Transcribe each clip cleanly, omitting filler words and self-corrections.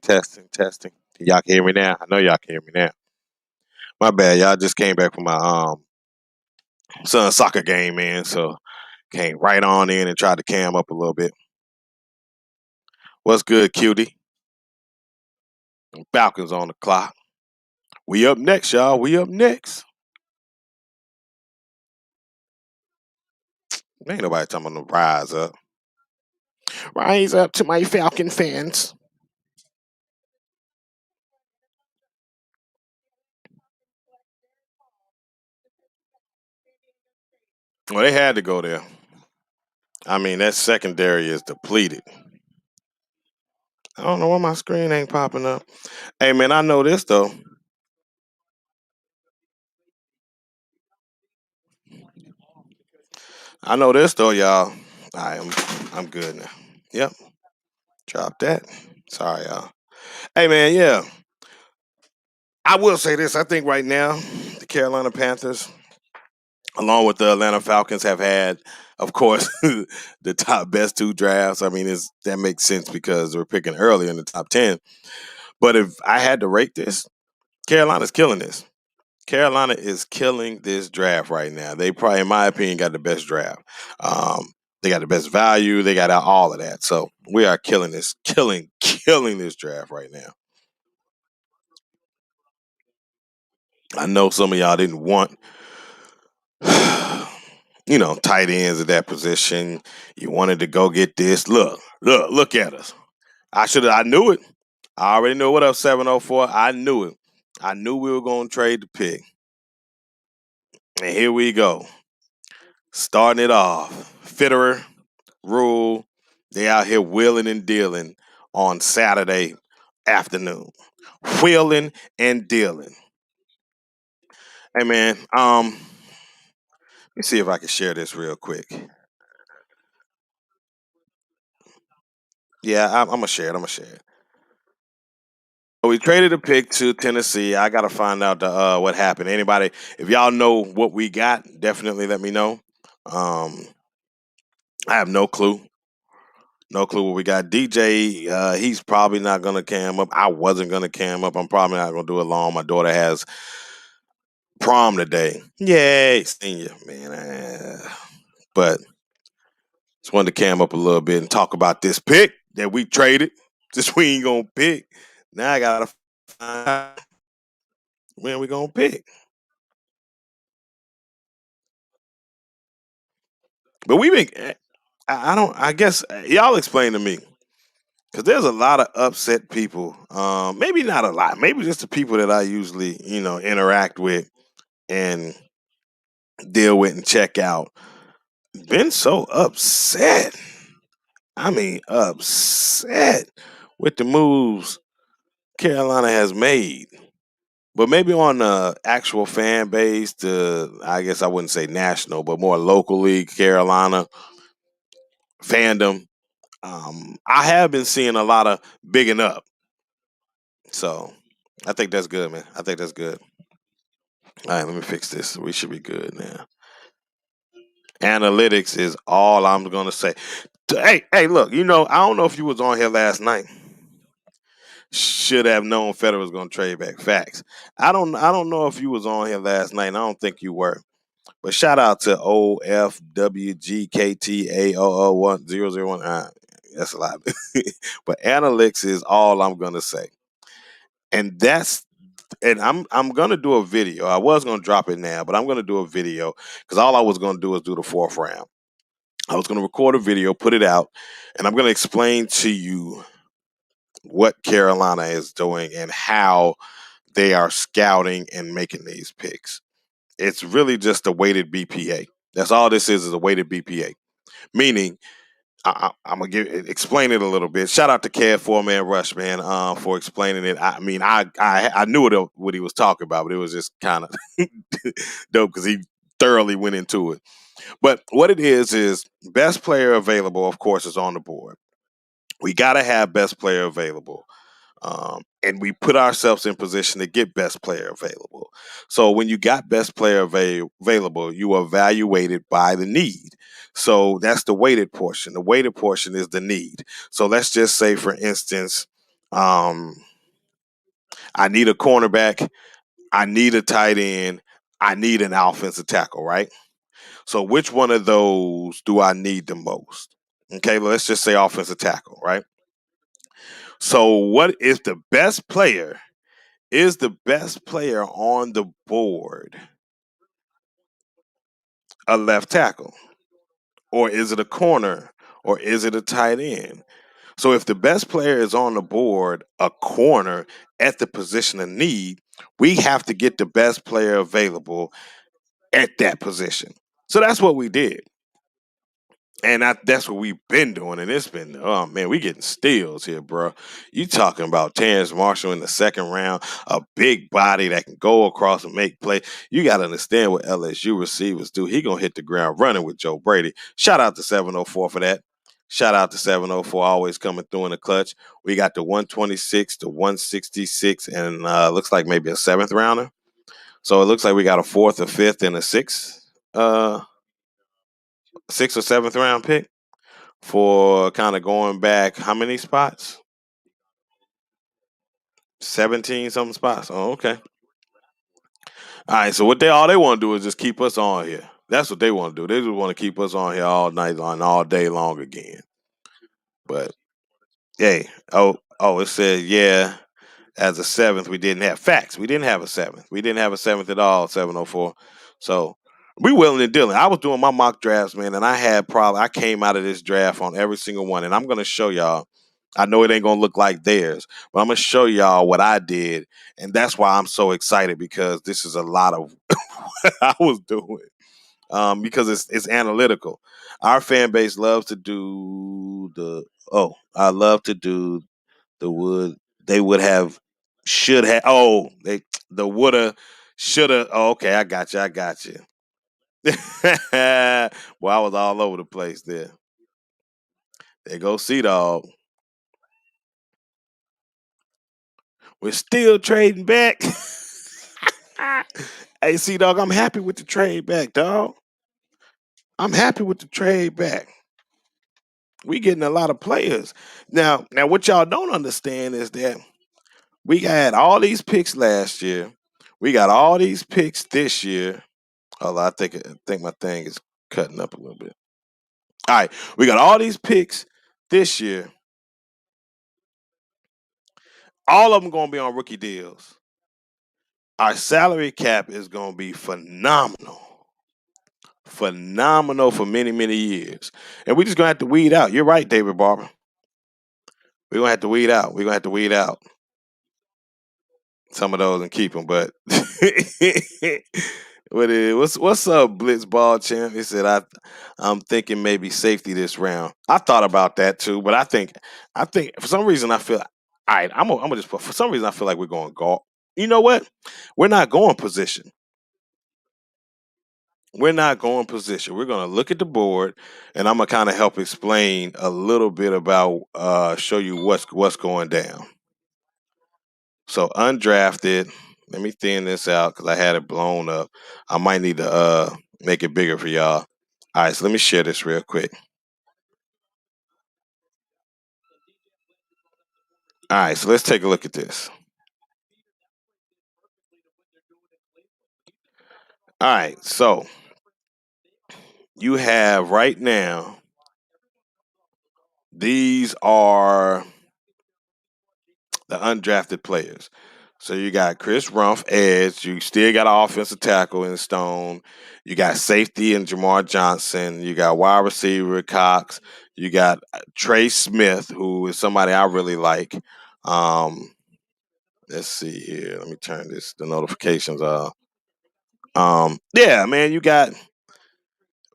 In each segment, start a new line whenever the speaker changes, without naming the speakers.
Testing, testing. Y'all can hear me now? I know y'all can hear me now. My bad, y'all just came back from my son's soccer game, man. So came right on in and tried to cam up a little bit. What's good, cutie? Falcons on the clock. We up next, y'all. We up next. Ain't nobody talking about no rise up. Rise up to my Falcon fans. Well, they had to go there. I mean, that secondary is depleted. I don't know why my screen ain't popping up. Hey, man, I know this though. I know this though, y'all. I'm good now. Yep, drop that. Sorry, y'all. Hey, man, yeah. I will say this. I think right now, the Carolina Panthers, along with the Atlanta Falcons, have had, of course, the top best two drafts. I mean, that makes sense because we're picking early in the top 10. But if I had to rate this, Carolina's killing this. Carolina is killing this draft right now. They probably, in my opinion, got the best draft. They got the best value. They got all of that. So we are killing this, killing this draft right now. I know some of y'all didn't want, tight ends at that position. You wanted to go get this. Look at us. I knew it. I already knew what up 704. I knew it. I knew we were going to trade the pick. And here we go. Starting it off. Fitterer, Rule, they out here wheeling and dealing on Saturday afternoon. Wheeling and dealing. Hey man, let me see if I can share this real quick. Yeah, I'm gonna share it. We traded a pick to Tennessee. I gotta find out what happened. Anybody, if y'all know what we got, definitely let me know. I have no clue. No clue what we got. DJ, he's probably not gonna cam up. I wasn't gonna cam up. I'm probably not gonna do it long. My daughter has prom today. Yay, senior, man. But just wanted to cam up a little bit and talk about this pick that we traded. Just we ain't gonna pick. Now I gotta find out when we gonna pick. But we been. I don't. I guess y'all explain to me because there's a lot of upset people. Maybe not a lot. Maybe just the people that I usually interact with and deal with and check out. Been so upset. I mean, upset with the moves Carolina has made. But maybe on the actual fan base, I guess I wouldn't say national, but more locally, Carolina fandom, I have been seeing a lot of bigging up. So I think that's good, man. I think that's good. All right, let me fix this. We should be good now. Analytics is all I'm gonna say. Hey, look, I don't know if you was on here last night. Should have known Federer was gonna trade back. Facts. I don't know if you was on here last night. I don't think you were. But shout out to OFWGKTAOO1001. That's a lot. But analytics is all I'm gonna say. And I'm gonna do a video. I was gonna drop it now, but I'm gonna do a video because all I was gonna do is do the fourth round. I was gonna record a video, put it out, and I'm gonna explain to you what Carolina is doing and how they are scouting and making these picks. It's really just a weighted BPA. That's all this is a weighted BPA. Meaning, I'm gonna explain it a little bit. Shout out to Kev 4-Man Rush, man, for explaining it. I mean, I knew what he was talking about, but it was just kind of dope because he thoroughly went into it. But what it is best player available, of course, is on the board. We gotta have best player available. And we put ourselves in position to get best player available. So when you got best player available, you are evaluated by the need. So that's the weighted portion. The weighted portion is the need. So let's just say, for instance, Um, I need a cornerback. I need a tight end. I need an offensive tackle, right? So which one of those do I need the most? Okay, let's just say offensive tackle, right? So what is the best player? Is the best player on the board a left tackle? Or is it a corner? Or is it a tight end? So if the best player is on the board, a corner at the position of need, we have to get the best player available at that position. So that's what we did. And that's what we've been doing. And it's been, oh man, we getting steals here, bro. You talking about Terence Marshall in the second round, a big body that can go across and make play. You got to understand what LSU receivers do. He going to hit the ground running with Joe Brady. Shout out to 704 for that. Shout out to 704, always coming through in the clutch. We got the 126 to 166, and looks like maybe a seventh rounder. So it looks like we got a fourth, a fifth, and a sixth or seventh round pick for kind of going back how many spots? 17 something spots. Oh, okay. All right. So what they all they want to do is just keep us on here. That's what they want to do. They just want to keep us on here all night long, all day long again. But hey, it says yeah. As a seventh, we didn't have facts. We didn't have a seventh. We didn't have a seventh at all. 704. So we willing and dealing. I was doing my mock drafts, man, and I came out of this draft on every single one, and I'm gonna show y'all. I know it ain't gonna look like theirs, but I'm gonna show y'all what I did, and that's why I'm so excited because this is a lot of what I was doing. Because it's analytical. Our fan base loves to do I love to do the would they would have should have they the woulda shoulda okay, I got you. Well, I was all over the place there. There go C Dog. We're still trading back. Hey C Dog, I'm happy with the trade back, dog. I'm happy with the trade back. We getting a lot of players. Now what y'all don't understand is that we had all these picks last year. We got all these picks this year. Hold on, I think my thing is cutting up a little bit. All right, we got all these picks this year. All of them going to be on rookie deals. Our salary cap is going to be phenomenal, phenomenal for many many years, and we just going to have to weed out. You're right, David Barber. We're going to have to weed out. We're going to have to weed out some of those and keep them. But what's up, Blitz Ball Champ? He said I'm thinking maybe safety this round. I thought about that too, but I think for some reason I feel all right. I'm gonna just put for some reason I feel like we're going guard. You know what? We're not going position. We're not going position. We're gonna look at the board, and I'm gonna kind of help explain a little bit about show you what's going down. So undrafted. Let me thin this out because I had it blown up. I might need to make it bigger for y'all. All right, so let me share this real quick. All right, so let's take a look at this. All right, so you have right now, these are the undrafted players. So you got Chris Rumph, edge. You still got an offensive tackle in Stone. You got safety in Jamar Johnson. You got wide receiver Cox. You got Trey Smith, who is somebody I really like. Um, let's see here. Let me turn the notifications off. Yeah, man, we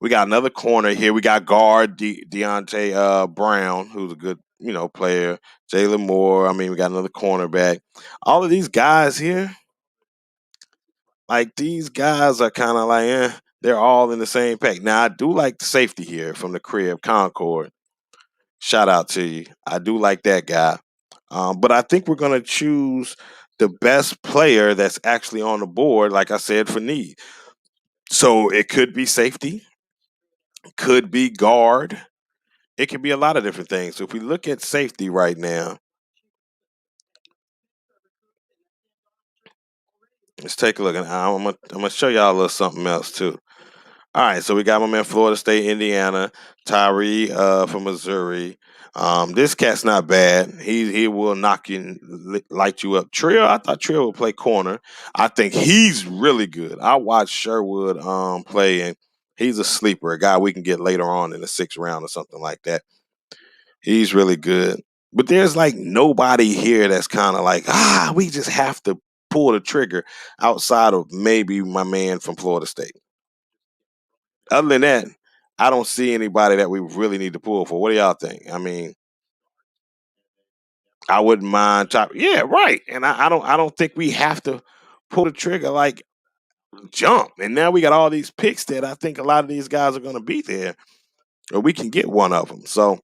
got another corner here. We got guard Deontay Brown, who's a good player. Jalen Moore. I mean, we got another cornerback. All of these guys here, like these guys are kind of like, they're all in the same pack. Now I do like the safety here from the crib, Concord. Shout out to you. I do like that guy. But I think we're gonna choose the best player that's actually on the board, like I said, for need. So it could be safety, could be guard. It could be a lot of different things. So if we look at safety right now, Let's take a look. And I'm gonna show y'all a little something else too. All right, so we got my man Florida State, Indiana, Tyree from Missouri. This cat's not bad. He will knock you, light you up. Trill, I thought Trill would play corner. I think he's really good. I watched Sherwood play, and he's a sleeper, a guy we can get later on in the sixth round or something like that. He's really good. But there's like nobody here that's kind of like, we just have to pull the trigger outside of maybe my man from Florida State. Other than that, I don't see anybody that we really need to pull for. What do y'all think? I mean, I wouldn't mind top. Yeah, right. And I don't think we have to pull the trigger like jump. And now we got all these picks that I think a lot of these guys are going to be there, or we can get one of them. So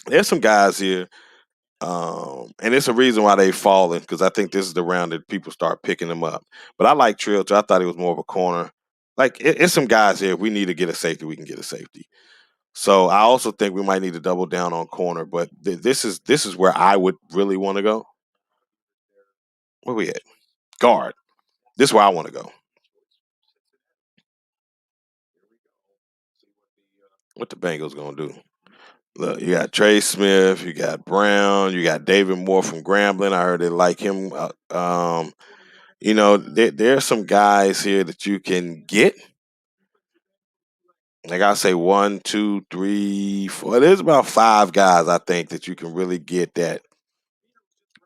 there's some guys here. And it's a reason why they've fallen because I think this is the round that people start picking them up. But I like Trill too. I thought he was more of a corner. Like it's some guys here. If we need to get a safety, we can get a safety. So I also think we might need to double down on corner. But this is where I would really want to go. Where we at? Guard. This is where I want to go. What the Bengals gonna do? Look, you got Trey Smith, you got Brown, you got David Moore from Grambling. I heard they like him. There's some guys here that you can get. Like I say, one, two, three, four. There's about five guys I think that you can really get that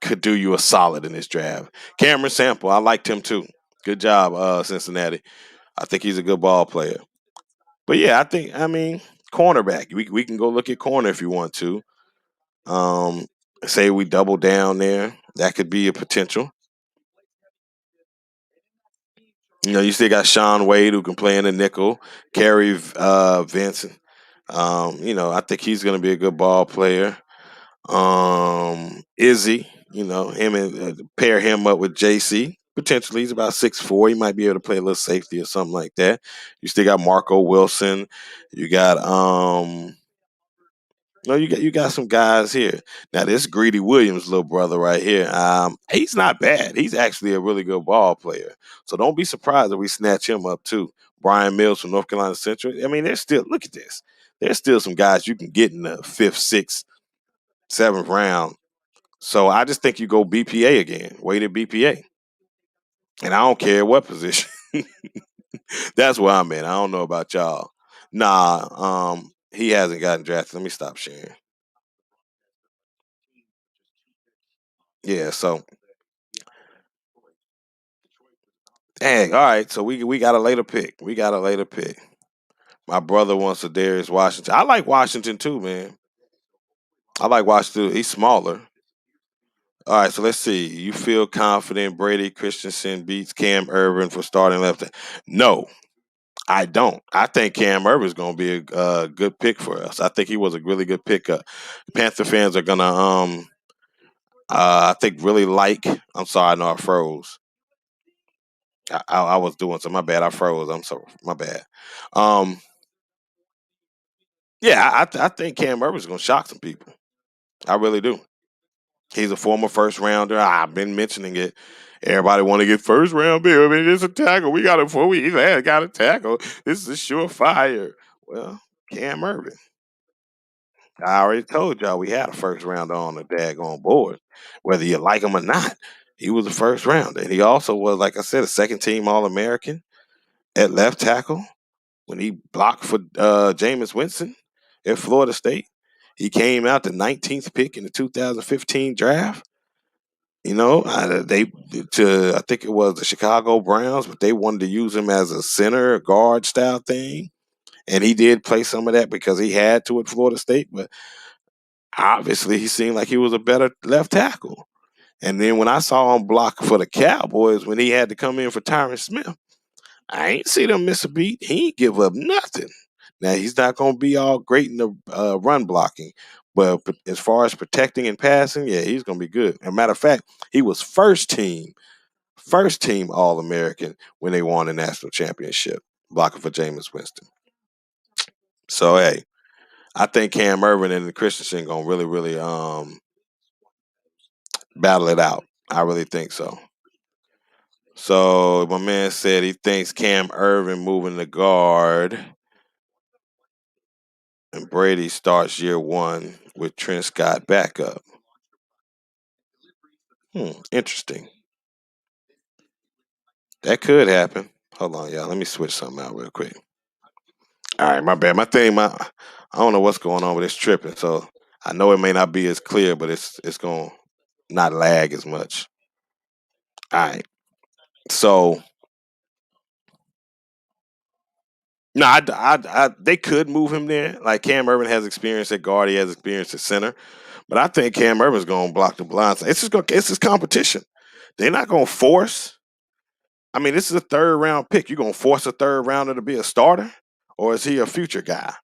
could do you a solid in this draft. Cameron Sample, I liked him too. Good job, Cincinnati. I think he's a good ball player. But yeah, I mean, cornerback. We can go look at corner if you want to. Um, say we double down there. That could be a potential. You still got Sean Wade who can play in the nickel. Kerry Vincent. I think he's going to be a good ball player. Izzy, him and pair him up with JC. Potentially, he's about 6'4". He might be able to play a little safety or something like that. You still got Marco Wilson. You got no, you got some guys here. Now this Greedy Williams little brother right here, he's not bad. He's actually a really good ball player. So don't be surprised if we snatch him up too. Brian Mills from North Carolina Central. I mean, there's still look at this. There's still some guys you can get in the fifth, sixth, seventh round. So I just think you go BPA again, weighted BPA, and I don't care what position. That's where I'm at. I don't know about y'all. Nah, he hasn't gotten drafted. Let me stop sharing. Yeah, so dang. All right, so we got a later pick. We got a later pick. My brother wants a Darius Washington. I like Washington too, man. I like Washington. He's smaller. All right, so let's see. You feel confident Brady Christensen beats Cam Irvin for starting left? No, I don't. I think Cam Irvin is going to be a good pick for us. I think he was a really good pickup. Panther fans are gonna I think really like. I'm sorry, I know I froze. I was doing so. My bad. I froze. I'm sorry. My bad. Um, yeah, I think Cam Irvin is going to shock some people. I really do. He's a former first rounder. I've been mentioning it. Everybody want to get first round bill. I mean, it's a tackle. We got it before we even got a tackle. This is a surefire. Well, Cam Irvin. I already told y'all we had a first rounder on the daggone board, whether you like him or not. He was a first rounder. And he also was, like I said, a second team All American at left tackle when he blocked for Jameis Winston at Florida State. He came out the 19th pick in the 2015 draft. They I think it was the Chicago Browns, but they wanted to use him as a center, a guard style thing, and he did play some of that because he had to at Florida State. But obviously, he seemed like he was a better left tackle. And then when I saw him block for the Cowboys when he had to come in for Terence Smith, I ain't see them miss a beat. He ain't give up nothing. Now he's not going to be all great in the run blocking, but as far as protecting and passing, yeah, he's going to be good. As a matter of fact, he was first team All American when they won the national championship, blocking for Jameis Winston. So hey, I think Cam Irvin and Christensen gonna really, really battle it out. I really think so. So my man said he thinks Cam Irving moving the guard and Brady starts year one with Trent Scott backup. Interesting. That could happen. Hold on, y'all. Let me switch something out real quick. All right, my bad. I don't know what's going on, but it's tripping. So I know it may not be as clear, but it's going to not lag as much. All right. So no, they could move him there. Like Cam Irvin has experience at guard, he has experience at center, but I think Cam Irvin's going to block the blinds. It's just competition. They're not going to force. I mean, this is a third round pick. You going to force a third rounder to be a starter, or is he a future guy?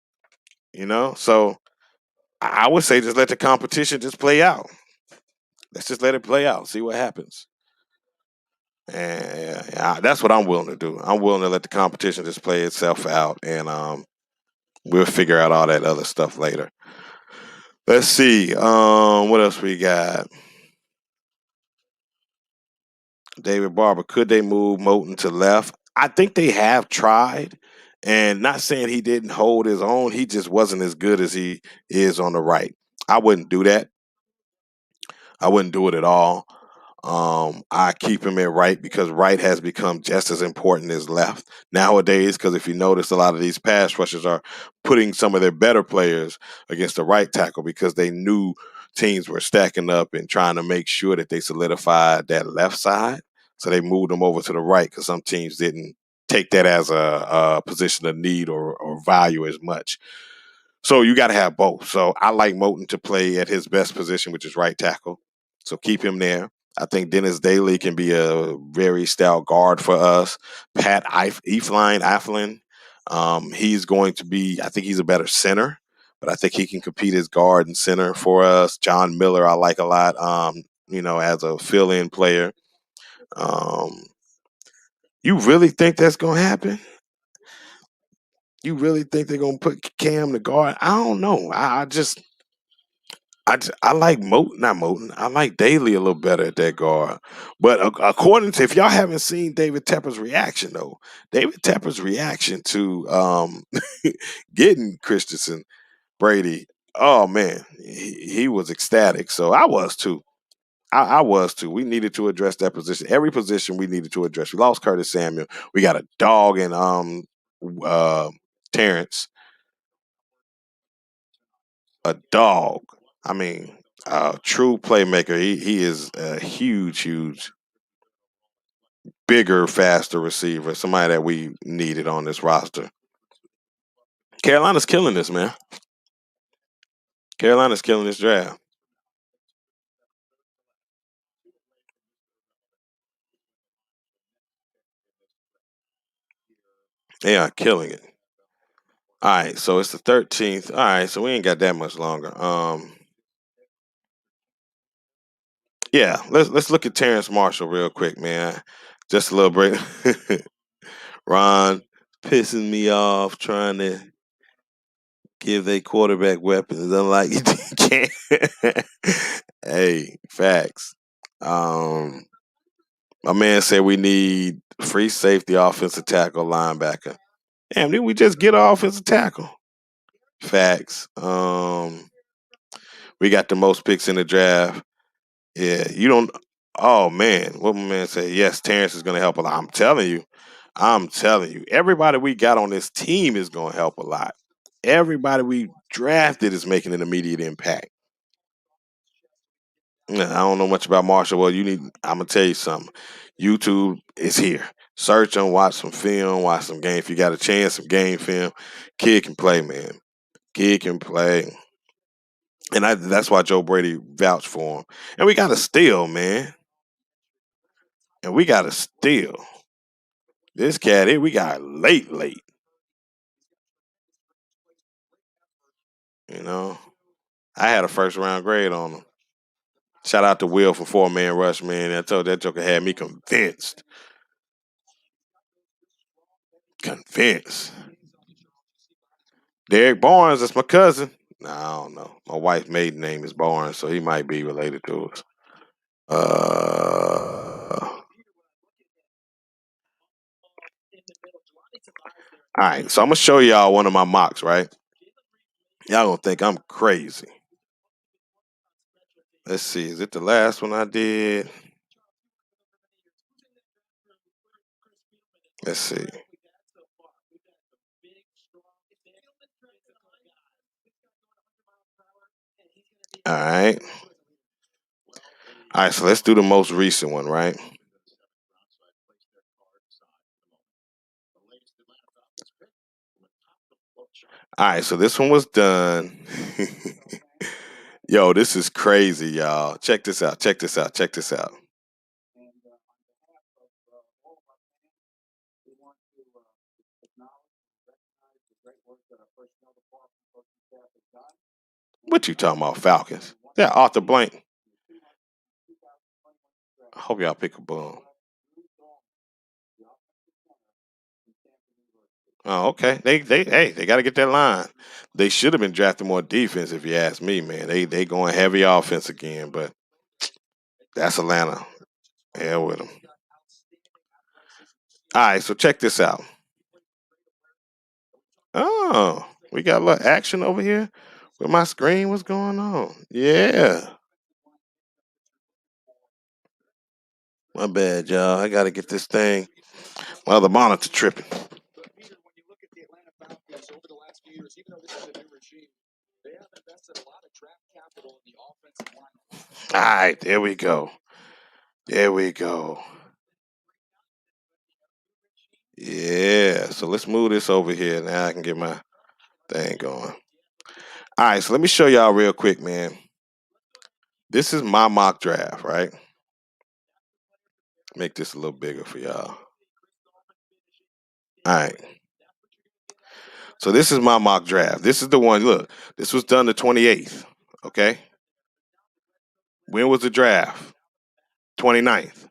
So I would say just let the competition just play out. Let's just let it play out, see what happens. And yeah, that's what I'm willing to do. I'm willing to let the competition just play itself out, and we'll figure out all that other stuff later. Let's see. What else we got? David Barber. Could they move Moten to left? I think they have tried, and not saying he didn't hold his own. He just wasn't as good as he is on the right. I wouldn't do that. I wouldn't do it at all. I keep him at right because right has become just as important as left nowadays. Because if you notice, a lot of these pass rushers are putting some of their better players against the right tackle because they knew teams were stacking up and trying to make sure that they solidified that left side. So they moved them over to the right because some teams didn't take that as a position of need or value as much. So you got to have both. So I like Moten to play at his best position, which is right tackle. So keep him there. I think Dennis Daly can be a very stout guard for us. Pat Eiflin, he's going to be, I think he's a better center, but I think he can compete as guard and center for us. John Miller, I like a lot, as a fill in player. Um, you really think that's going to happen? You really think they're going to put Cam to guard? I don't know. I like not Moten. I like Daly a little better at that guard. But according to, if y'all haven't seen David Tepper's reaction though, David Tepper's reaction to getting Christensen Brady, oh man, he was ecstatic. So I was too. I was too. We needed to address that position. Every position we needed to address. We lost Curtis Samuel. We got a dog in uh, Terence, a dog. I mean, a true playmaker. He is a huge, bigger, faster receiver. Somebody that we needed on this roster. Carolina's killing this, man. Carolina's killing this draft. They are killing it. All right, so it's the 13th. All right, so we ain't got that much longer. Yeah, let's look at Terence Marshall real quick, man. Just a little break. Ron pissing me off trying to give their quarterback weapons. I'm like, you can't. Hey, facts. Um, my man said we need free safety, offensive tackle, linebacker. Damn, didn't we just get an offensive tackle? Facts. We got the most picks in the draft. Yeah, you don't. Oh man, what my man said? Yes, Terrence is going to help a lot. I'm telling you. I'm telling you. Everybody we got on this team is going to help a lot. Everybody we drafted is making an immediate impact. I don't know much about Marshall. Well, I'm gonna tell you something. YouTube is here. Search him, watch some film, watch some game. If you got a chance, some game film. Kid can play, man. Kid can play, and that's why Joe Brady vouched for him. And we got to steal, man. And we got to steal. This cat here, we got late. You know, I had a first round grade on him. Shout out to Will for 4-man rush, man. I told that joker had me convinced. Convinced. Derek Barnes, that's my cousin. Nah, I don't know. My wife's maiden name is Barnes, so he might be related to us. All right, so I'm gonna show y'all one of my mocks, right? Y'all gonna think I'm crazy. Let's see, is it the last one I did? Let's see. All right. All right, so let's do the most recent one, right? All right, so this one was done. Yo, this is crazy, y'all. Check this out. Check this out. Check this out. What you talking about, Falcons? Yeah, Arthur Blank. I hope y'all pick a bum. Oh, okay. They got to get that line. They should have been drafting more defense, if you ask me, man. They going heavy offense again, but that's Atlanta. Hell with them. All right, so check this out. Oh, we got a little action over here with my screen. What's going on? Yeah. My bad, y'all. I got to get this thing. My other monitor tripping. All right, there we go. There we go. Yeah. So let's move this over here. Now I can get my thing going. All right, so let me show y'all real quick, man. This is my mock draft, right? Make this a little bigger for y'all. All right. So this is my mock draft. This is the one. Look, this was done the 28th. Okay. When was the draft? 29th.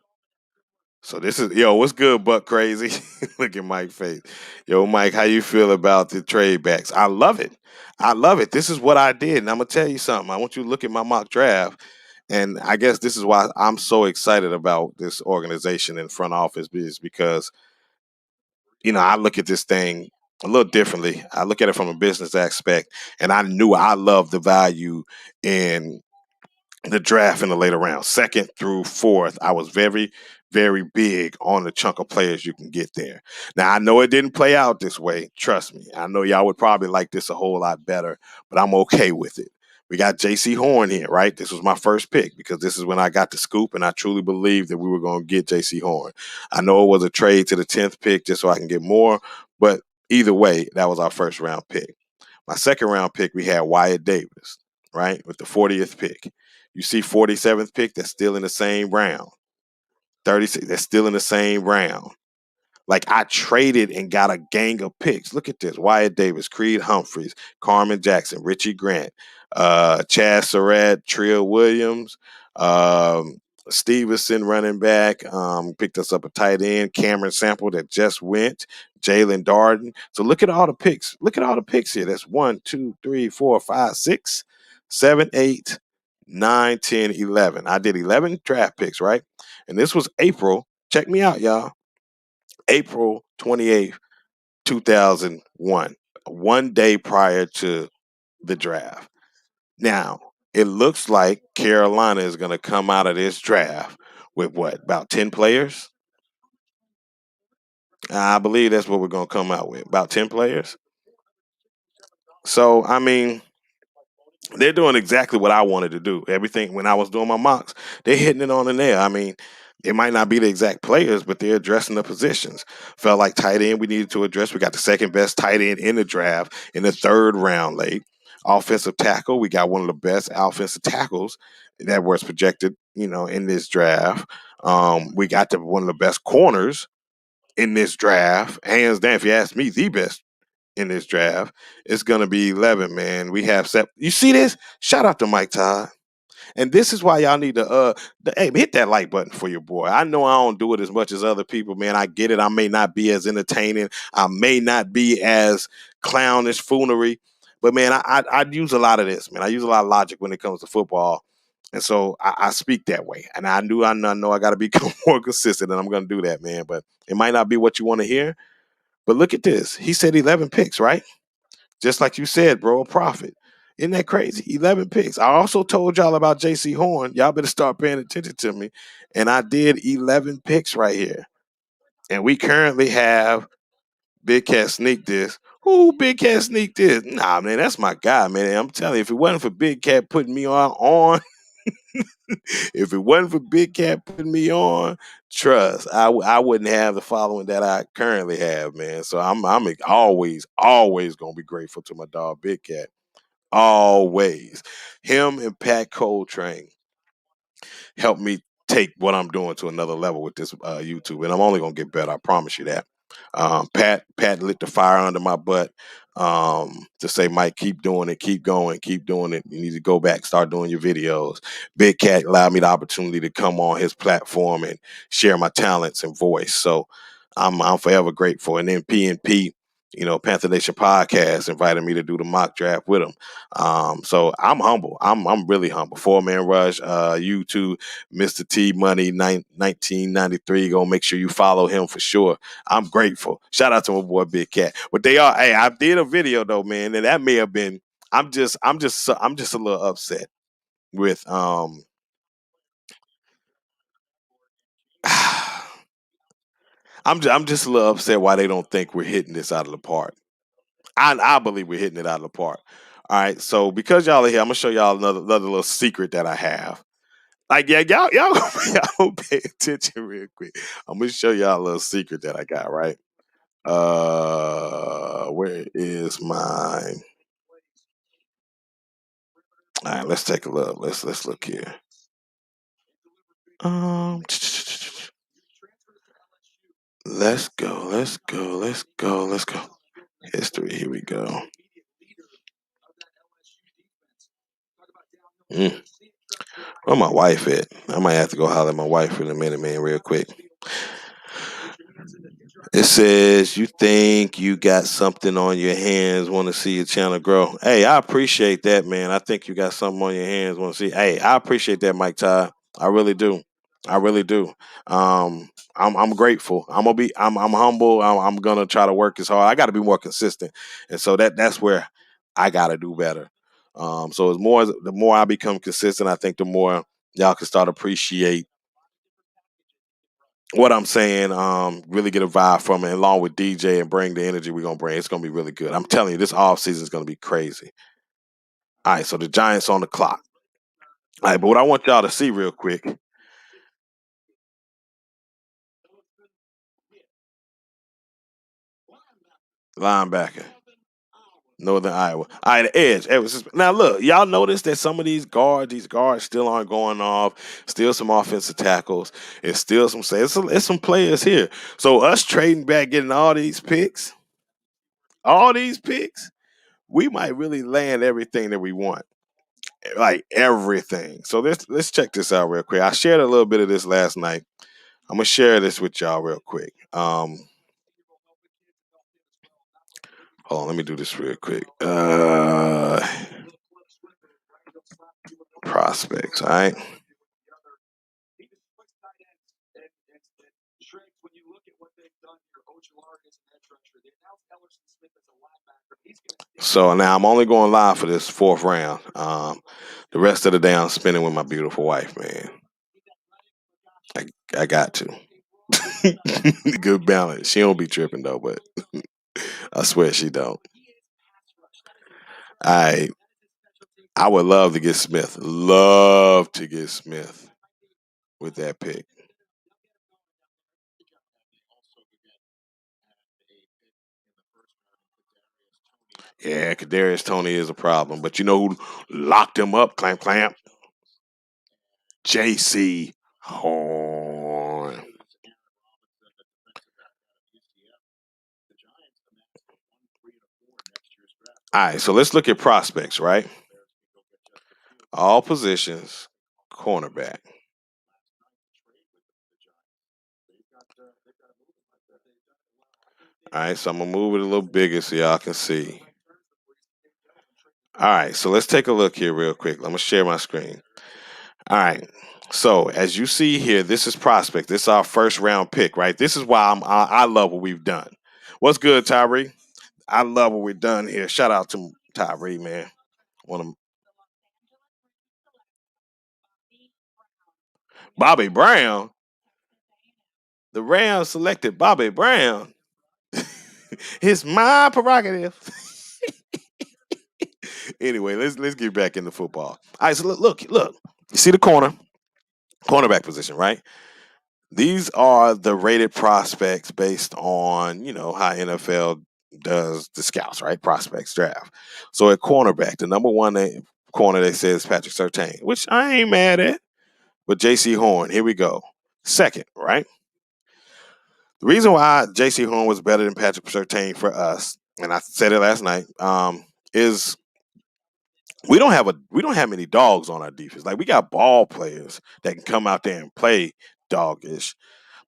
So this is what's good, Buck Crazy? Look at Mike's face. Yo, Mike, how you feel about the trade backs? I love it. I love it. This is what I did. And I'm gonna tell you something. I want you to look at my mock draft. And I guess this is why I'm so excited about this organization and front office is because, I look at this thing a little differently. I look at it from a business aspect, and I knew I loved the value in the draft in the later rounds, second through fourth. I was very, very big on the chunk of players you can get there. Now, I know it didn't play out this way. Trust me. I know y'all would probably like this a whole lot better, but I'm okay with it. We got J.C. Horn here, right? This was my first pick because this is when I got the scoop, and I truly believed that we were going to get J.C. Horn. I know it was a trade to the 10th pick just so I can get more, but either way, that was our first round pick. My second round pick, we had Wyatt Davis, right, with the 40th pick. You see 47th pick, that's still in the same round. 36, that's still in the same round. Like I traded and got a gang of picks. Look at this: Wyatt Davis, Creed Humphreys, Carmen Jackson, Richie Grant, Chaz Surratt, Trill Williams, um, Stevenson running back. Picked us up a tight end, Cameron Sample that just went, Jalen Darden. So look at all the picks. Look at all the picks here. That's 1, 2, 3, 4, 5, 6, 7, 8, 9, 10, 11. I did 11 draft picks, right? And this was April. Check me out, y'all. April 28th, 2001, one day prior to the draft. Now, it looks like Carolina is going to come out of this draft with what, about 10 players? I believe that's what we're going to come out with, about 10 players. So, I mean, they're doing exactly what I wanted to do. Everything when I was doing my mocks, they're hitting it on the nail. I mean, it might not be the exact players, but they're addressing the positions. Felt like tight end we needed to address. We got the second best tight end in the draft in the third round late. Offensive tackle, we got one of the best offensive tackles that was projected, in this draft. We got one of the best corners in this draft, hands down. If you ask me, the best in this draft. It's gonna be 11, man. We have set. You see this? Shout out to Mike Todd. And this is why y'all need to hey, hit that like button for your boy. I know I don't do it as much as other people, man. I get it. I may not be as entertaining. I may not be as clownish foolery, but man, I use a lot of this, man. I use a lot of logic when it comes to football. And so I speak that way. And I know I got to become more consistent, and I'm going to do that, man. But it might not be what you want to hear. But look at this. He said 11 picks, right? Just like you said, bro, a prophet. Isn't that crazy? 11 picks. I also told y'all about JC Horn. Y'all better start paying attention to me. And I did 11 picks right here. And we currently have Big Cat Sneak This. Who Big Cat Sneak This? Nah, man, that's my guy, man. I'm telling you, if it wasn't for Big Cat putting me on if it wasn't for Big Cat putting me on, trust, I wouldn't have the following that I currently have, man. So I'm always gonna be grateful to my dog Big Cat. Always. Him and Pat Coltrane helped me take what I'm doing to another level with this YouTube, and I'm only gonna get better. I promise you that. Pat lit the fire under my butt to say, Mike, keep doing it, keep going, keep doing it. You need to go back, start doing your videos. Big Cat allowed me the opportunity to come on his platform and share my talents and voice. So I'm forever grateful. And then PNP, Panther Nation podcast invited me to do the mock draft with him. So I'm humble. I'm really humble. 4-Man Rush, YouTube, Mr. T Money, 1993. Go make sure you follow him for sure. I'm grateful. Shout out to my boy Big Cat. But they are. Hey, I did a video though, man, and that may have been. I'm just a little upset with I'm just a little upset why they don't think we're hitting this out of the park. I believe we're hitting it out of the park. All right, so because y'all are here, I'm gonna show y'all another little secret that I have. Like, yeah, y'all pay attention real quick. I'm gonna show y'all a little secret that I got, right? Where is mine? All right, let's take a look. Let's look here. Um, let's go. Let's go. Let's go. Let's go. History. Here we go. Mm. Where my wife at? I might have to go holler at my wife in a minute, man, real quick. It says, you think you got something on your hands, want to see your channel grow. Hey, I appreciate that, man. I think you got something on your hands, want to see. Hey, I appreciate that, Mike Ty. I really do. I really do. I'm grateful. I'm humble. I'm gonna try to work as hard. I got to be more consistent, and so that's where I got to do better. So the more I become consistent, I think the more y'all can start appreciate what I'm saying, really get a vibe from it, along with DJ and bring the energy we're gonna bring. It's gonna be really good. I'm telling you, this off season is gonna be crazy. All right, so the Giants on the clock. All right, but what I want y'all to see real quick, linebacker, Northern Iowa. All right, the edge. Now look, y'all notice that some of these guards still aren't going off. Still some offensive tackles. It's still it's some players here. So us trading back, getting all these picks, we might really land everything that we want. Like everything. So let's check this out real quick. I shared a little bit of this last night. I'm gonna share this with y'all real quick. Hold on, let me do this real quick. Prospects, all right. So now I'm only going live for this fourth round. The rest of the day I'm spending with my beautiful wife, man. I got to. Good balance. She don't be tripping though, but I swear she don't. I I would love to get Smith. Love to get Smith with that pick. Yeah, Kadarius Tony is a problem, but you know who locked him up? Clamp, clamp. JC Horn. All right, so let's look at prospects, right? All positions, cornerback. All right, so I'm gonna move it a little bigger so y'all can see. All right, so let's take a look here real quick. I'm gonna share my screen. All right. So as you see here, this is prospect. This is our first round pick, right? This is why I love what we've done. What's good, Tyree? I love what we've done here. Shout out to Tyree, man. One of Bobby Brown. The Rams selected Bobby Brown. It's my prerogative. Anyway, let's get back into football. All right, so look. You see the cornerback position, right? These are the rated prospects based on how NFL does the scouts, right? Prospects draft. So at cornerback, the number one corner they say is Patrick Surtain, which I ain't mad at. But J.C. Horn, here we go. Second, right? The reason why J.C. Horn was better than Patrick Surtain for us, and I said it last night, is we don't have many dogs on our defense. Like we got ball players that can come out there and play doggish,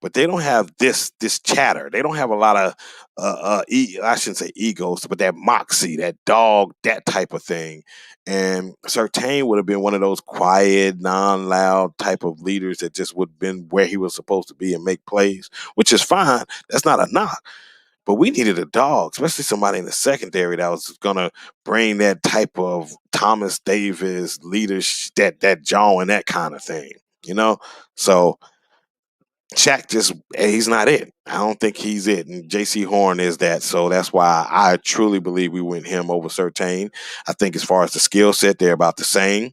but they don't have this chatter. They don't have a lot of I shouldn't say egos, but that moxie, that dog, that type of thing. And Sertain would have been one of those quiet, non-loud type of leaders that just would have been where he was supposed to be and make plays, which is fine. That's not a knock. But we needed a dog, especially somebody in the secondary that was gonna bring that type of Thomas Davis leadership, that jaw and that kind of thing, you know. So Shaq he's not it. I don't think he's it. And JC Horn is that. So that's why I truly believe we went him over Surtain. I think as far as the skill set, they're about the same.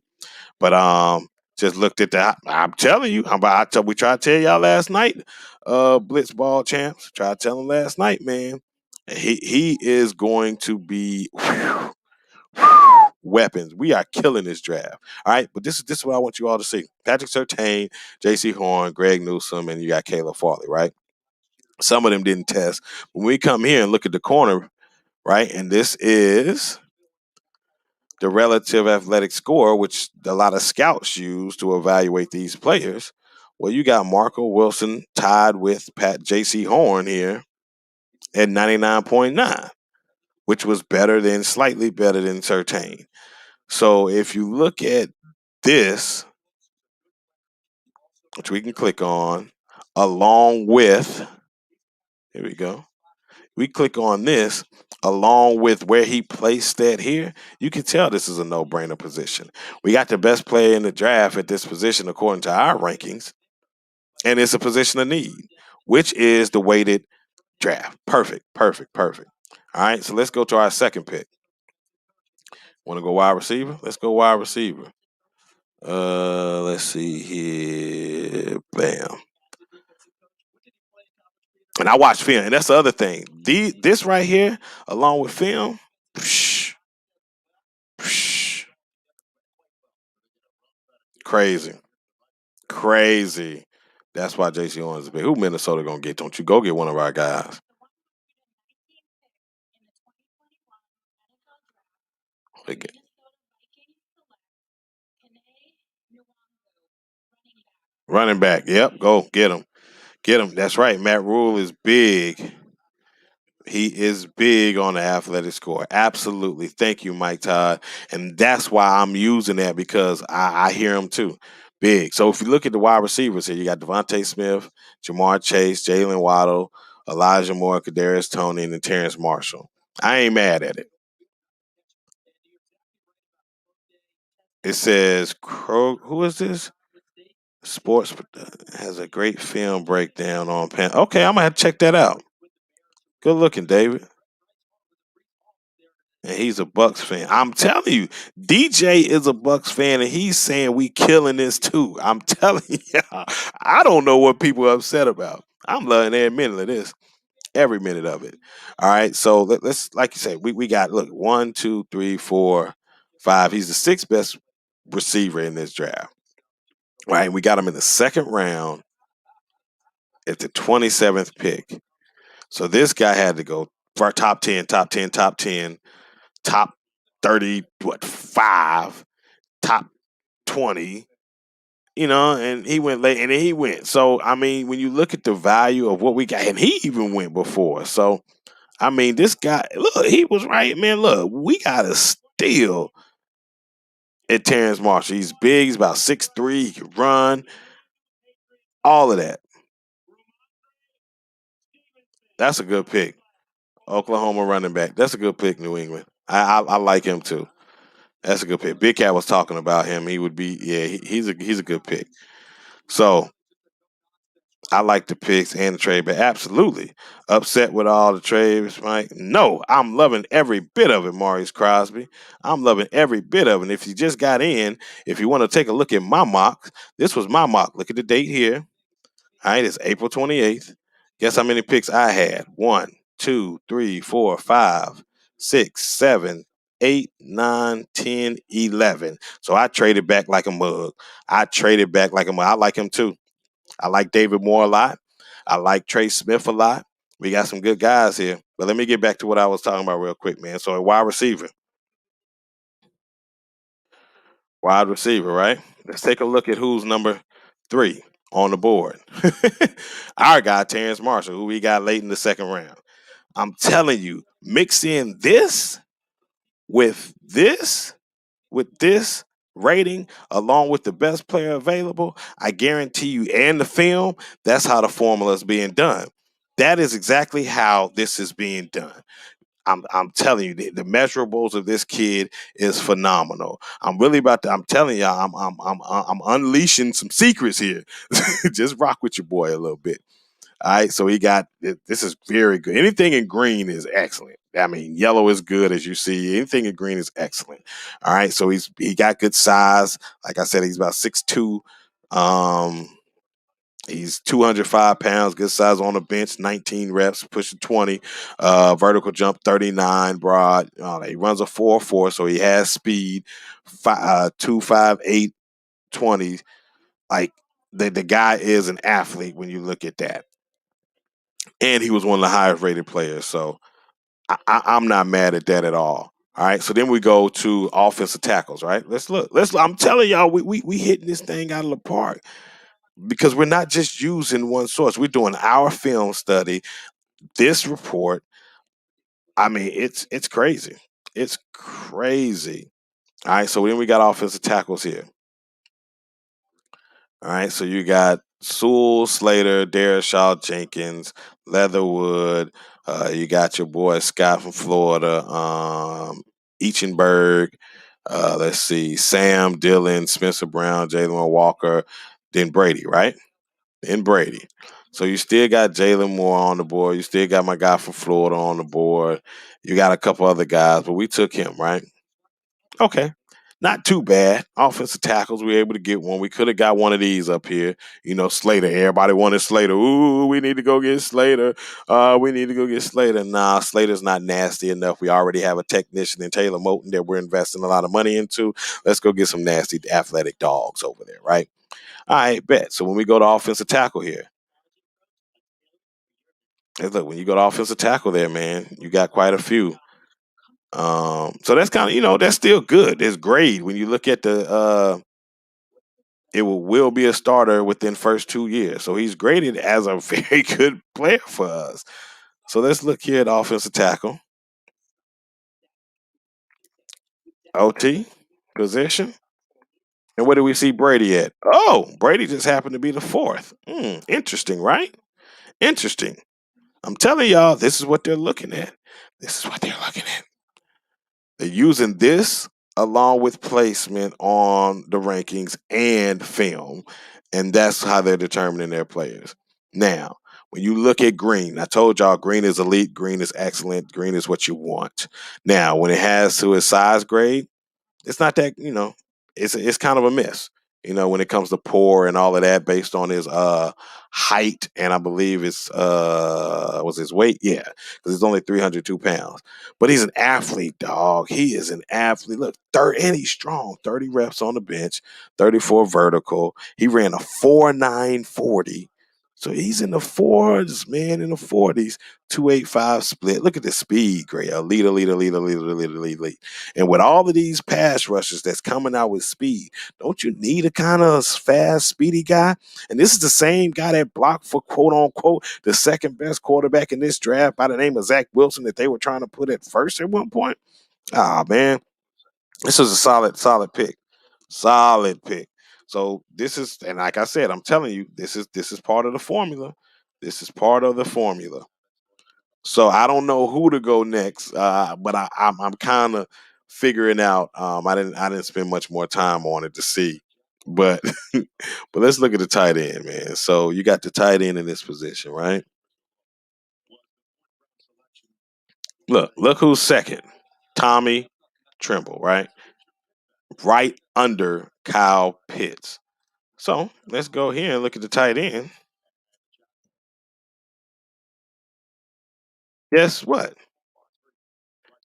But just looked at that. I'm telling you, we tried to tell y'all last night, Blitz ball champs. Tried to tell him last night, man. He is going to be weapons. We are killing this draft. All right, but this is what I want you all to see: Patrick Surtain, J.C. Horn, Greg Newsome, and you got Caleb Farley. Right? Some of them didn't test. When we come here and look at the corner, right, and this is the relative athletic score, which a lot of scouts use to evaluate these players. Well, you got Marco Wilson tied with Pat J.C. Horn here at 99.9, which was slightly better than Surtain. So if you look at this, which we can click on, along with, here we go. We click on this, along with where he placed that here, you can tell this is a no-brainer position. We got the best player in the draft at this position according to our rankings, and it's a position of need, which is the weighted draft. Perfect. All right, so let's go to our second pick. Want to go wide receiver? Let's go wide receiver. Let's see here. Bam. And I watch film, and that's the other thing. This right here, along with film, psh, psh, crazy. That's why JC Owens is big. Who Minnesota gonna get? Don't you go get one of our guys? Okay. Running back. Yep. Go get him. Get him. That's right. Matt Rule is big. He is big on the athletic score. Absolutely. Thank you, Mike Todd. And that's why I'm using that because I hear him too. Big. So if you look at the wide receivers here, you got Devontae Smith, Jamar Chase, Jalen Waddle, Elijah Moore, Kadarius Toney, and Terence Marshall. I ain't mad at it. It says, who is this? Sports has a great film breakdown on Pan. Okay, I'm going to have to check that out. Good looking, David. And he's a Bucks fan. I'm telling you, DJ is a Bucks fan, and he's saying we killing this too. I'm telling you, I don't know what people are upset about. I'm loving every minute of this, every minute of it. All right, so let's like you say, we got look 1, 2, 3, 4, 5. He's the sixth best receiver in this draft. Right, we got him in the second round at the 27th pick. So this guy had to go for our top 10, top 10, top 10. Top 30, 5, top 20, and he went late and then he went. So, I mean, when you look at the value of what we got, and he even went before. So, I mean, this guy, look, he was right, man. Look, we got to steal at Terence Marshall. He's big. He's about 6'3". He can run. All of that. That's a good pick. Oklahoma running back. That's a good pick, New England. I like him too. That's a good pick. Big Cat was talking about him. He would be, yeah, he's a good pick. So I like the picks and the trade, but absolutely upset with all the trades, Mike. No, I'm loving every bit of it, Maurice Crosby. I'm loving every bit of it. And if you just got in, if you want to take a look at my mock, this was my mock. Look at the date here. All right, it's April 28th. Guess how many picks I had? 1, 2, 3, 4, 5, 6, 7, 8, 9, 10, 11. So I traded back like a mug. I traded back like a mug. I like him too. I like David Moore a lot. I like Trey Smith a lot. We got some good guys here. But let me get back to what I was talking about real quick, man. So a wide receiver, right? Let's take a look at who's number 3 on the board. Our guy, Terence Marshall, who we got late in the second round. I'm telling you, mix in this with this with this rating along with the best player available, I guarantee you, and the film, that's how the formula is being done. That is exactly how this is being done. I'm telling you, the measurables of this kid is phenomenal. I'm really about to. I'm telling y'all, I'm unleashing some secrets here. Just rock with your boy a little bit. All right, so he got this is very good. Anything in green is excellent. I mean, yellow is good as you see. Anything in green is excellent. All right, so he got good size. Like I said, he's about 6'2". Um, he's 205 pounds, good size on the bench, 19 reps, pushing 20. Vertical jump 39, broad. He runs a 4.4, so he has speed. 258 20. Like the guy is an athlete when you look at that, and he was one of the highest rated players. So I'm not mad at that at all. All right. So then we go to offensive tackles, right? Let's look. I'm telling y'all, we hitting this thing out of the park because we're not just using one source. We're doing our film study, this report. I mean, it's crazy. It's crazy. All right. So then we got offensive tackles here. All right, so you got Sewell, Slater, Darrell Jenkins, Leatherwood. You got your boy Scott from Florida, Eichenberg. Let's see, Sam, Dillon, Spencer Brown, Jalen Walker, then Brady, right? Then Brady. So you still got Jalen Moore on the board. You still got my guy from Florida on the board. You got a couple other guys, but we took him, right? Okay. Not too bad. Offensive tackles, we were able to get one. We could have got one of these up here. Slater. Everybody wanted Slater. Ooh, we need to go get Slater. We need to go get Slater. Nah, Slater's not nasty enough. We already have a technician in Taylor Moton that we're investing a lot of money into. Let's go get some nasty athletic dogs over there, right? All right, bet. So when we go to offensive tackle here, hey, look, when you go to offensive tackle there, man, you got quite a few. So that's kind of that's still good. It's great when you look at the it will be a starter within first 2 years. So he's graded as a very good player for us. So let's look here at offensive tackle, OT position, and where do we see Brady at? Oh, Brady just happened to be the fourth. Interesting, right? Interesting. I'm telling y'all, this is what they're looking at. This is what they're looking at. They're using this along with placement on the rankings and film, and that's how they're determining their players. Now, when you look at Green, I told y'all Green is elite, Green is excellent, Green is what you want. Now, when it has to his size grade, it's not that it's kind of a miss. When it comes to poor and all of that, based on his height and I believe it's was his weight, yeah, because he's only 302 pounds. But he's an athlete, dog. He is an athlete. Look, and he's strong. 30 reps on the bench, 34 vertical. He ran a 4.940. So he's in the fours, man, in the 40s, 285 split. Look at the speed, Gray. Elite, elite, elite, elite, elite, elite, elite. And with all of these pass rushers that's coming out with speed, don't you need a kind of fast, speedy guy? And this is the same guy that blocked for quote unquote the second best quarterback in this draft by the name of Zach Wilson that they were trying to put at first at one point. Ah, man, this was a solid pick. Solid pick. So this is, and like I said, I'm telling you, this is part of the formula. This is part of the formula. So I don't know who to go next, but I'm kind of figuring out. I didn't spend much more time on it to see, but but let's look at the tight end, man. So you got the tight end in this position, right? Look who's second. Tommy Trimble, right? Right under Kyle Pitts. So let's go here and look at the tight end. Guess what?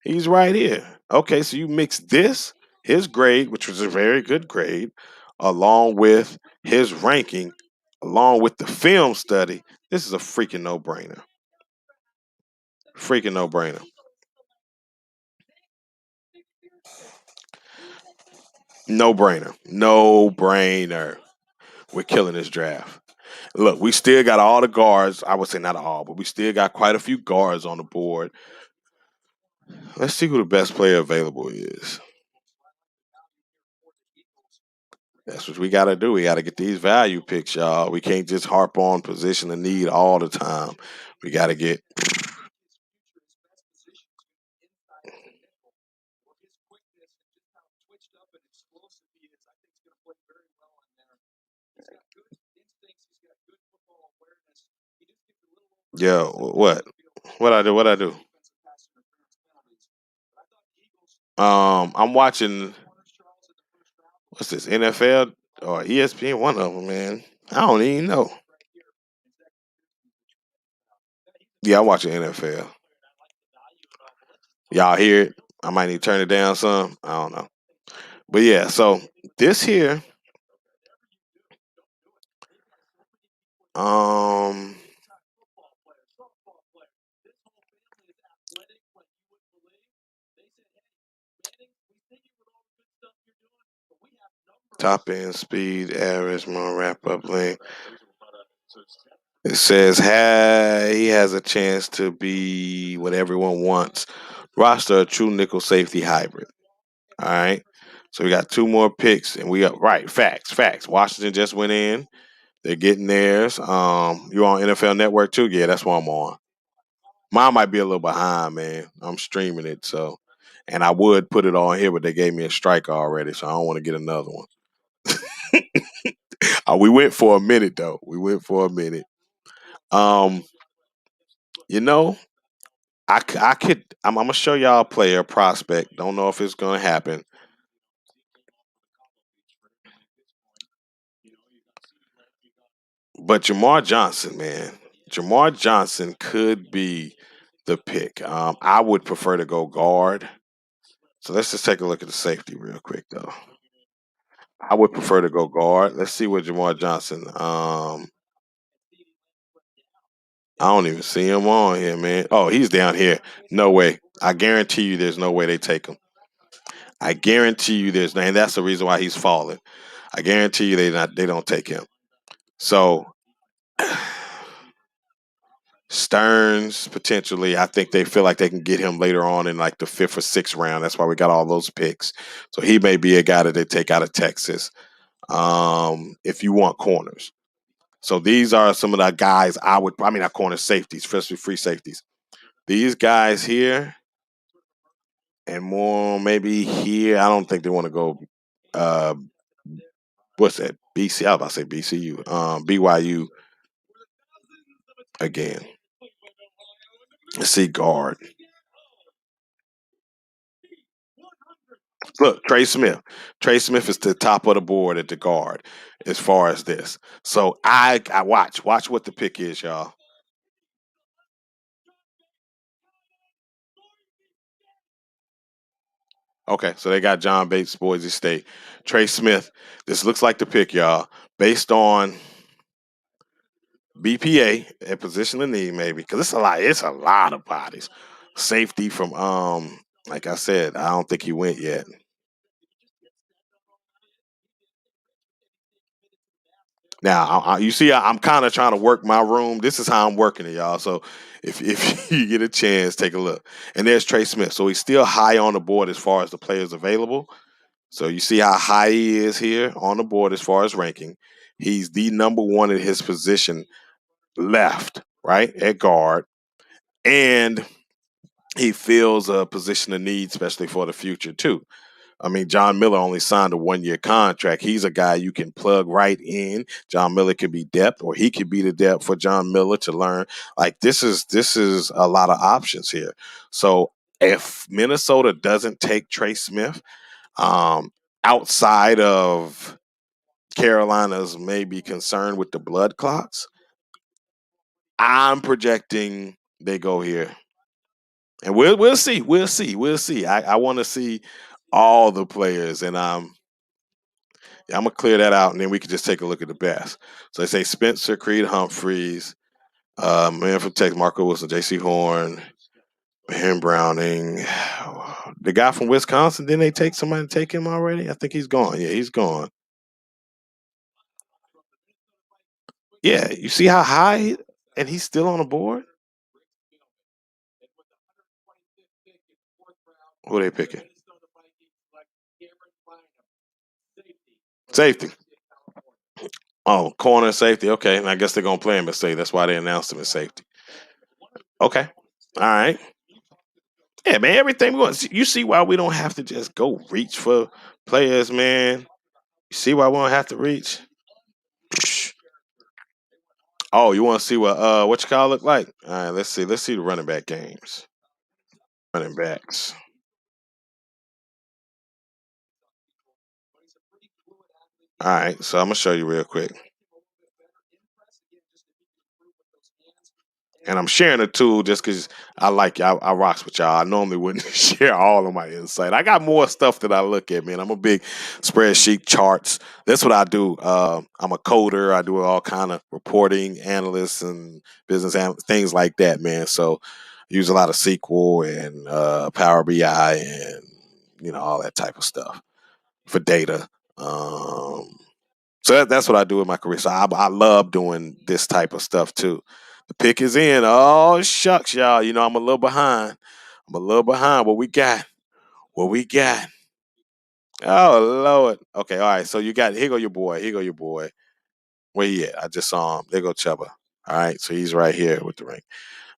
He's right here. Okay, so you mix this, his grade, which was a very good grade, along with his ranking, along with the film study. This is a freaking no brainer. Freaking no brainer. No brainer. No brainer. We're killing this draft. Look, we still got all the guards. I would say not all, but we still got quite a few guards on the board. Let's see who the best player available is. That's what we got to do. We got to get these value picks, y'all. We can't just harp on position of need all the time. We got to get. Yo, what? What I do? What I do? I'm watching. What's this? NFL or ESPN? One of them, man. I don't even know. Yeah, I'm watching NFL. Y'all hear it? I might need to turn it down some. I don't know. But yeah, so this here, um, top end speed, average, more wrap up length. It says he has a chance to be what everyone wants. Roster a true nickel safety hybrid. All right. So we got two more picks, and we got right facts, facts. Washington just went in. They're getting theirs. You on NFL Network too? Yeah, that's what I'm on. Mine might be a little behind, man. I'm streaming it, so and I would put it on here, but they gave me a strike already, so I don't want to get another one. We went for a minute though. We went for a minute. Um, you know, I could. I'm gonna show y'all a player prospect. Don't know if it's gonna happen, but Jamar Johnson, man, Jamar Johnson could be the pick. I would prefer to go guard. So let's just take a look at the safety real quick, though. I would prefer to go guard. Let's see what Jamar Johnson. I don't even see him on here, man. Oh, he's down here. No way. I guarantee you, there's no way they take him. I guarantee you, and that's the reason why he's falling. I guarantee you, they don't take him. So Stearns potentially. I think they feel like they can get him later on in like the fifth or sixth round. That's why we got all those picks. So he may be a guy that they take out of Texas. If you want corners. So these are some of the guys I mean, not corner safeties, especially free safeties. These guys here and more maybe here. I don't think they want to go. Uh, what's that? BC. I was about to say BCU. BYU again. Let's see guard. Look, Trey Smith. Trey Smith is the top of the board at the guard as far as this. So I watch what the pick is, y'all. Okay, so they got John Bates, Boise State. Trey Smith. This looks like the pick, y'all, based on BPA and position of need, maybe because it's a lot. It's a lot of bodies. Safety from like I said, I don't think he went yet. Now, you see, I'm kind of trying to work my room. This is how I'm working it, y'all. So, if you get a chance, take a look. And there's Trey Smith. So he's still high on the board as far as the players available. So you see how high he is here on the board as far as ranking. He's the number one at his position left, right, at guard. And he fills a position of need, especially for the future, too. I mean, John Miller only signed a 1 year contract. He's a guy you can plug right in. John Miller could be depth, or he could be the depth for John Miller to learn. Like this is a lot of options here. So if Minnesota doesn't take Trey Smith, um, outside of Carolina's maybe concerned with the blood clots, I'm projecting they go here, and we'll see, we'll see. I want to see all the players, and I'm gonna clear that out, and then we can just take a look at the best. So they say Spencer, Creed, Humphreys, man from Texas, Marco Wilson, J.C. Horn, Hen Browning, the guy from Wisconsin. Didn't they take somebody to take him already? I think he's gone. Yeah, he's gone. Yeah, you see how high, and he's still on the board. Who are they picking? Safety. Oh, corner safety. Okay, and I guess they're gonna play him at safety. That's why they announced him as safety. Okay, all right. Yeah, man. Everything we want. You see why we don't have to just go reach for players, man. You see why we don't have to reach? Oh, you want to see what your call look like? All right, let's see. Let's see the running back games. Running backs. All right, so I'm gonna show you real quick. And I'm sharing a tool just because I like you. I rocks with y'all. I normally wouldn't share all of my insight. I got more stuff that I look at, man. I'm a big spreadsheet charts. That's what I do. I'm a coder. I do all kind of reporting, analysts, and business things like that, man. So I use a lot of SQL and Power BI and all that type of stuff for data. So that's what I do in my career. So I love doing this type of stuff too. The pick is in. Oh shucks, y'all. I'm a little behind. I'm a little behind. What we got? What we got? Oh Lord. Okay, all right. So you got here go your boy. Here go your boy. Where he at? I just saw him. There go Chuba. All right, so he's right here with the ring.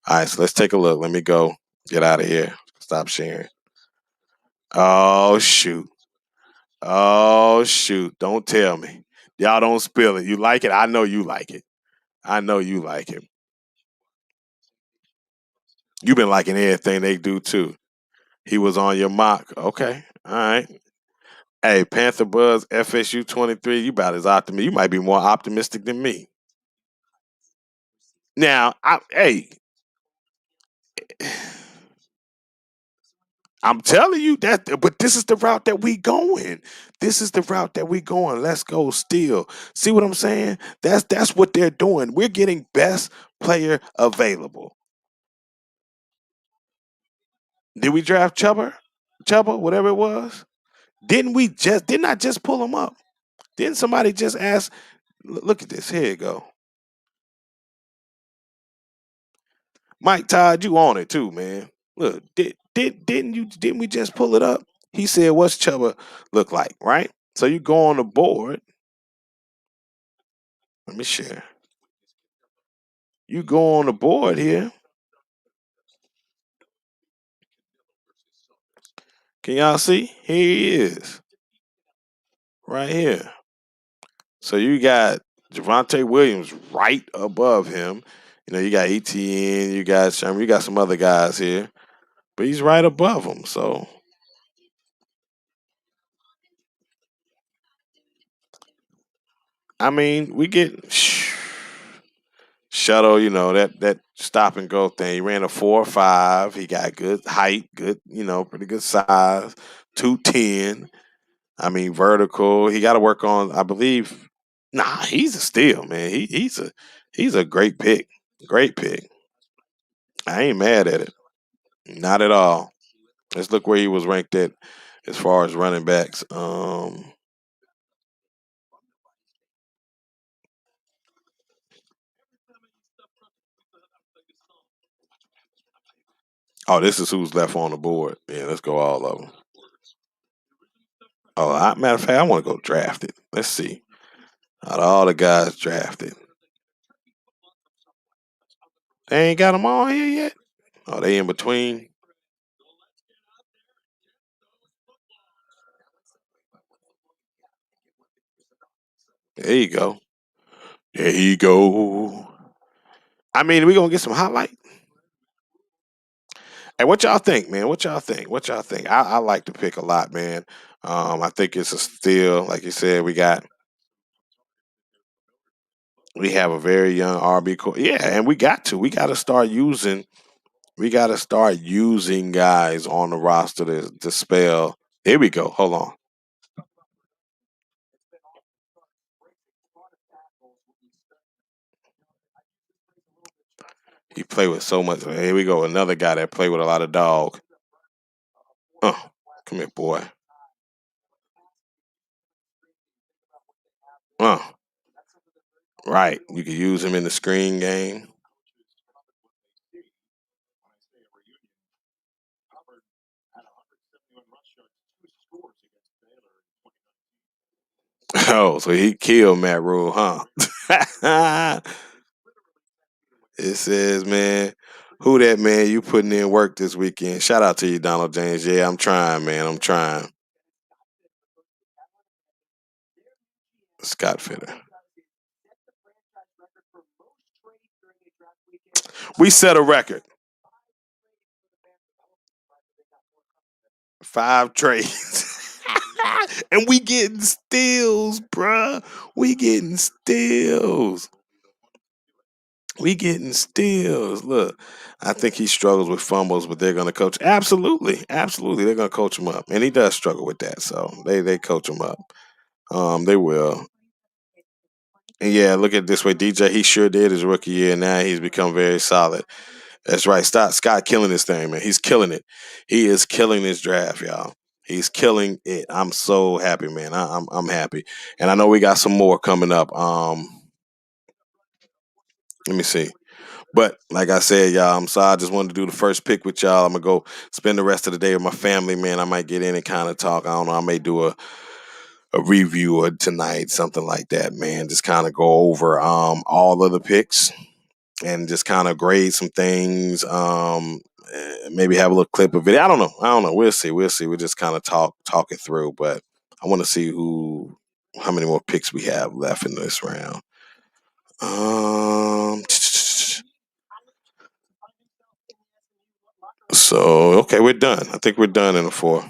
All right, so let's take a look. Let me go. Get out of here. Stop sharing. Oh shoot. Oh shoot. Don't tell me. Y'all don't spill it. You like it? I know you like it. I know you like it. You've been liking everything they do too. He was on your mock. Okay. All right. Hey, Panther Buzz, FSU 23, you about as optimistic. You might be more optimistic than me. Now, hey, I'm telling you that, but this is the route that we going. This is the route that we going. Let's go still. See what I'm saying? That's what they're doing. We're getting best player available. Did we draft Chubba, whatever it was? Didn't I just pull him up? Didn't somebody just ask? Look at this. Here you go. Mike Todd, you on it too, man. Look, didn't we just pull it up? He said, "What's Chuba look like?" Right. So you go on the board. Let me share. You go on the board here. Can y'all see? Here he is, right here. So you got Javonte Williams right above him. You got ETN, you got Sherman, you got some other guys here, but he's right above him. So I mean, we get Shuttle, that stop and go thing. He ran a 4.5. He got good height, good, pretty good size. 210. I mean, vertical. He got to work on. I believe. Nah, he's a steal, man. He's a great pick. Great pick. I ain't mad at it. Not at all. Let's look where he was ranked at as far as running backs. Oh, this is who's left on the board. Yeah, let's go all of them. Matter of fact, I want to go draft it. Let's see. Out of all the guys drafted, they ain't got them all here yet. Oh, they in between. There you go. There you go. I mean, we gonna get some highlight. Hey, what y'all think, man? What y'all think? What y'all think? I like the pick a lot, man. I think it's a steal. Like you said, we have a very young RB core. Yeah, and we got to start using guys on the roster to spell. Here we go. Hold on. He played with so much. Here we go. Another guy that played with a lot of dog. Come here, boy. Uh, right. You could use him in the screen game. Oh, so he killed Matt Rule, huh? It says, man, who that man? You putting in work this weekend? Shout out to you, Donald James. Yeah, I'm trying, man. I'm trying. Scott Fitter. We set a record. 5 trades. And we getting steals, bruh. We getting steals. We getting steals. Look, I think he struggles with fumbles, but they're going to coach. Absolutely, absolutely, they're going to coach him up, and he does struggle with that. So they coach him up. They will. And yeah, look at it this way, DJ. He sure did his rookie year. Now he's become very solid. That's right. Scott killing this thing, man. He's killing it. He is killing this draft, y'all. He's killing it. I'm so happy, man. I'm happy, and I know we got some more coming up. Let me see. But like I said, y'all, I'm sorry. I just wanted to do the first pick with y'all. I'm gonna go spend the rest of the day with my family, man. I might get in and kind of talk. I don't know. I may do a review or tonight, something like that, man. Just kind of go over all of the picks and just kind of grade some things. Maybe have a little clip of it. I don't know. I don't know. We'll see. We'll see. We'll just kind of talk it through. But I want to see how many more picks we have left in this round. So okay, we're done. I think we're done in the fourth.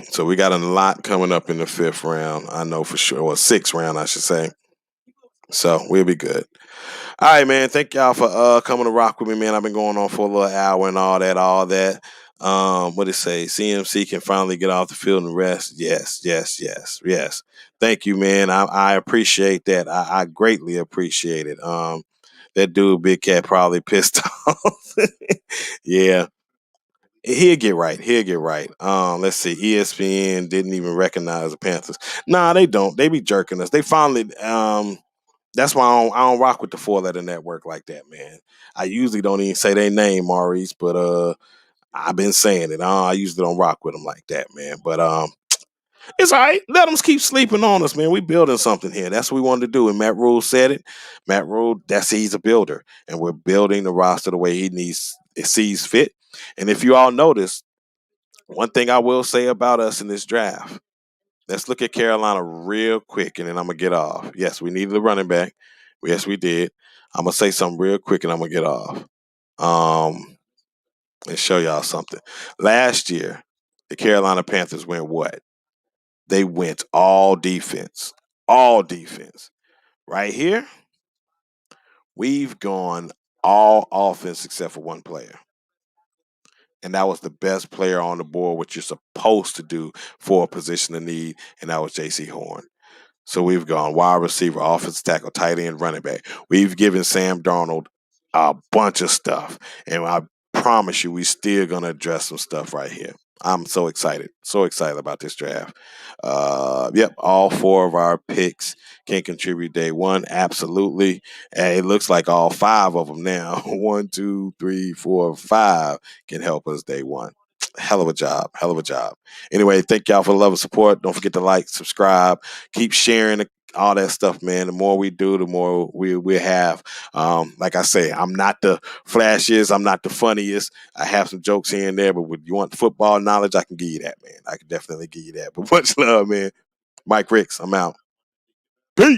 So we got a lot coming up in the fifth round. I know for sure. Well, sixth round, I should say. So we'll be good. All right, man. Thank y'all for coming to rock with me, man. I've been going on for a little hour and all that, all that. What did it say? CMC can finally get off the field and rest. Yes, yes, yes, yes. Thank you, man. I appreciate that. I greatly appreciate it. That dude, Big Cat, probably pissed off. Yeah. He'll get right. He'll get right. Let's see. ESPN didn't even recognize the Panthers. Nah, they don't. They be jerking us. They finally that's why I don't rock with the 4-letter network like that, man. I usually don't even say their name, Maurice, but I've been saying it. I usually don't rock with them like that, man. But it's all right. Let them keep sleeping on us, man. We building something here. That's what we wanted to do. And Matt Rule said it. Matt Rule, he's a builder, and we're building the roster the way it sees fit. And if you all notice, one thing I will say about us in this draft, let's look at Carolina real quick, and then I'm gonna get off. Yes, we needed a running back. Yes, we did. I'm gonna say something real quick, and I'm gonna get off. And show y'all something. Last year, the Carolina Panthers went what? They went all defense. All defense. Right here, we've gone all offense except for one player. And that was the best player on the board, which you're supposed to do for a position of need, and that was J.C. Horn. So we've gone wide receiver, offensive tackle, tight end, running back. We've given Sam Darnold a bunch of stuff, and I promise you, we're still gonna address some stuff right here. I'm so excited about this draft. Yep, all 4 of our picks can contribute day one, absolutely. And it looks like all 5 of them now, 1, 2, 3, 4, 5, can help us day one. hell of a job. Hell of a job. Anyway, thank y'all for the love and support. Don't forget to like, subscribe, keep sharing all that stuff, man. The more we do, the more we have. Like I say, I'm not the flashiest, I'm not the funniest. I have some jokes here and there, but when you want football knowledge, I can give you that, man. I can definitely give you that. But much love, man. Mike Ricks, I'm out.